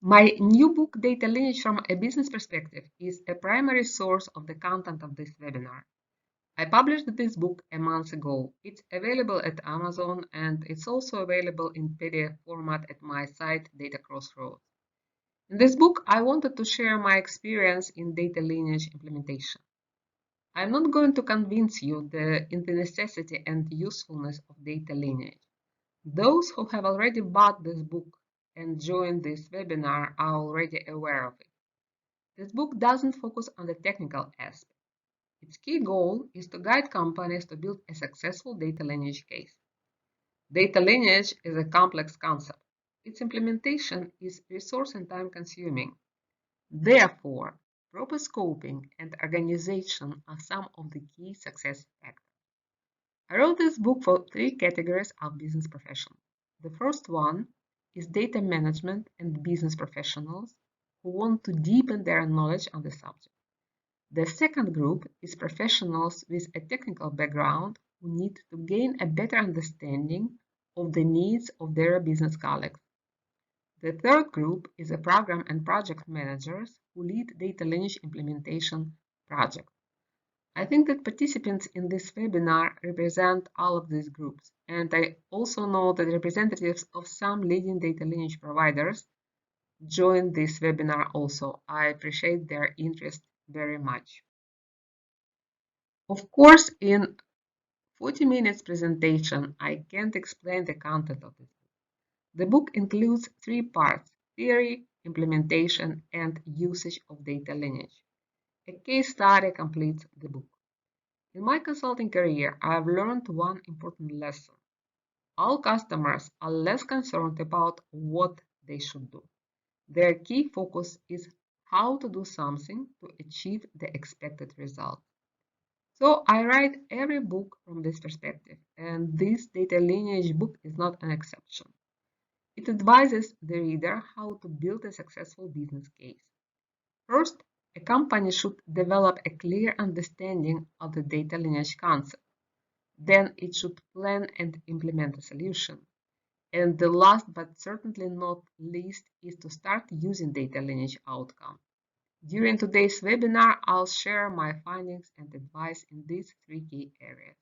My new book, Data Lineage from a Business Perspective, is a primary source of the content of this webinar. I published this book a month ago. It's available at Amazon and it's also available in PDF format at my site, Data Crossroads. In this book, I wanted to share my experience in data lineage implementation. I'm not going to convince you in the necessity and usefulness of data lineage. Those who have already bought this book and joined this webinar are already aware of it. This book doesn't focus on the technical aspect. Its key goal is to guide companies to build a successful data lineage case. Data lineage is a complex concept. Its implementation is resource and time consuming. Therefore, proper scoping and organization are some of the key success factors. I wrote this book for three categories of business professionals. The first one is data management and business professionals who want to deepen their knowledge on the subject. The second group is professionals with a technical background who need to gain a better understanding of the needs of their business colleagues. The third group is a program and project managers who lead data lineage implementation projects. I think that participants in this webinar represent all of these groups, and I also know that representatives of some leading data lineage providers joined this webinar also. I appreciate their interest very much. Of course, in 40 minutes presentation, I can't explain the content of this book. The book includes three parts: theory, implementation, and usage of data lineage. A case study completes the book. In my consulting career, I have learned one important lesson. All customers are less concerned about what they should do. Their key focus is how to do something to achieve the expected result. So I write every book from this perspective, and this data lineage book is not an exception. It advises the reader how to build a successful business case. First, a company should develop a clear understanding of the data lineage concept. Then it should plan and implement a solution. And the last but certainly not least is to start using data lineage outcome. During today's webinar, I'll share my findings and advice in these three key areas.